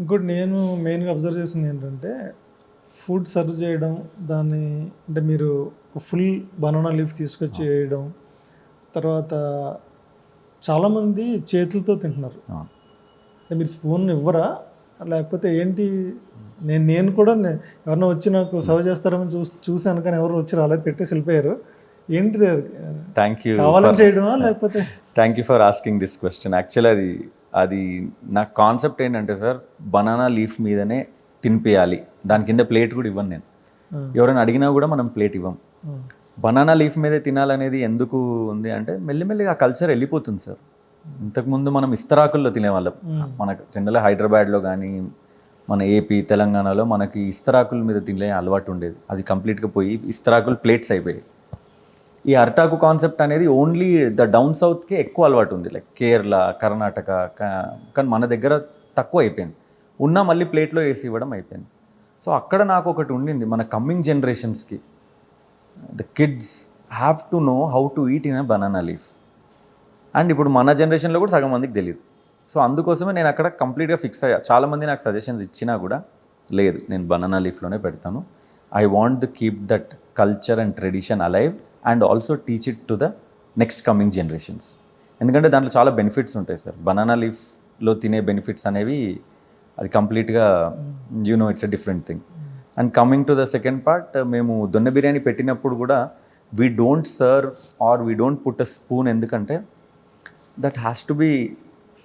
ఇంకోటి నేను మెయిన్గా అబ్జర్వ్ చేసింది ఏంటంటే ఫుడ్ సర్వ్ చేయడం, దాన్ని అంటే మీరు ఫుల్ బనానా లీఫ్ తీసుకొచ్చి వేయడం, తర్వాత చాలామంది చేతులతో తింటున్నారు. అంటే మీరు స్పూన్ ఇవ్వరా, లేకపోతే ఏంటి? నేను కూడా ఎవరన్నా వచ్చి నాకు సర్వ్ చేస్తారని చూశాను, కానీ ఎవరు వచ్చి రాలేదు, పెట్టేసి వెళ్ళిపోయారు. ఏంటిది అది? కావాలని చేయడమా లేకపోతే? Thank you for asking this question. Actually అది నా కాన్సెప్ట్ ఏంటంటే సార్, బనానా లీఫ్ మీదనే తినిపించాలి, దాని కింద ప్లేట్ కూడా ఇవ్వను నేను. ఎవరైనా అడిగినా కూడా మనం ప్లేట్ ఇవ్వం. బనానా లీఫ్ మీదే తినాలనేది ఎందుకు ఉంది అంటే, మెల్లిమెల్లిగా ఆ కల్చర్ వెళ్ళిపోతుంది సార్. ఇంతకుముందు మనం ఇస్తరాకుల్లో తినేవాళ్ళం. మనకు జనరల్గా హైదరాబాద్లో కానీ మన ఏపీ తెలంగాణలో మనకి ఇస్తరాకుల మీద తినే అలవాటు ఉండేది. అది కంప్లీట్గా పోయి ఇస్తరాకులు ప్లేట్స్ అయిపోయాయి. ఈ అరటాకు కాన్సెప్ట్ అనేది ఓన్లీ ద డౌన్ సౌత్కే ఎక్కువ అలవాటు ఉంది, లైక్ కేరళ, కర్ణాటక. కానీ మన దగ్గర తక్కువ అయిపోయింది. ఉన్నా మళ్ళీ ప్లేట్లో వేసి ఇవ్వడం అయిపోయింది. సో అక్కడ నాకు ఒకటి ఉండింది, మన కమ్మింగ్ జనరేషన్స్కి the kids have to know how to eat in a banana leaf. And ఇప్పుడు మన జనరేషన్లో కూడా సగం మందికి తెలియదు. సో అందుకోసమే నేను అక్కడ కంప్లీట్గా ఫిక్స్ అయ్యా. చాలామంది నాకు సజెషన్స్ ఇచ్చినా కూడా లేదు, నేను బనానా లీఫ్లోనే పెడతాను. I want to keep that culture and tradition alive and also teach it to the next coming generations. ఎందుకంటే దాంట్లో చాలా బెనిఫిట్స్ ఉంటాయి సార్. బనానా లీఫ్లో తినే బెనిఫిట్స్ అనేవి అది కంప్లీట్గా it's a different thing. And coming to the second part, మేము దొన్నె బిర్యానీ పెట్టినప్పుడు కూడా we don't serve or we don't put a spoon. ఎందుకంటే that has to be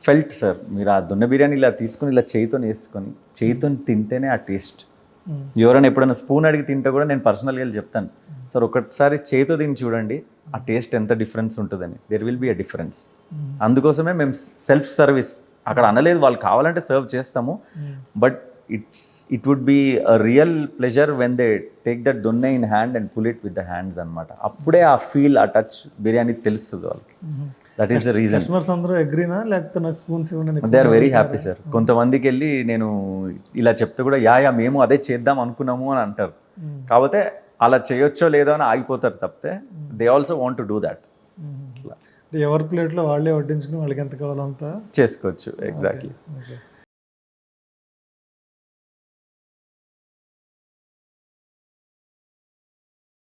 felt sir. మీరు ఆ దొన్నె బిర్యానీ ఇలా తీసుకొని ఇలా చేయితో వేసుకొని చేయితో తింటేనే ఆ టేస్ట్. ఎవరైనా ఎప్పుడైనా స్పూన్ అడిగి తింటే కూడా నేను పర్సనల్గా చెప్తాను, సార్ ఒకసారి చేతితో తిని చూడండి ఆ టేస్ట్ ఎంత డిఫరెన్స్ ఉంటుందని. There will be a difference. అందుకోసమే మేము సెల్ఫ్ సర్వీస్ అక్కడ అనలేదు, వాళ్ళు కావాలంటే సర్వ్ చేస్తాము. But it would be a real pleasure when they take that donne in hand and pull it with the hands అనమాట. అప్పుడే ఆ ఫీల్, ఆ టచ్ బిర్యానీ తెలుస్తుంది వాళ్ళకి. That is the reason. Customers అందరూ అగ్రీనా, లేకపోతే నాకు స్పూన్స్ ఇవ్వండి? They are very happy sir. కొంతమందికి వెళ్ళి నేను ఇలా చెప్తే కూడా యా మేము అదే చేద్దాం అనుకున్నాము అని అంటారు. కాకపోతే అలా చేయొచ్చో లేదో అని ఆగిపోతారు తప్పితే they also want to do that. ఎవరి ప్లేట్లో వాళ్ళే వడ్డించుకుని వాళ్ళకి ఎంత కావాలో అంతా చేసుకోవచ్చు. ఎగ్జాక్ట్లీ.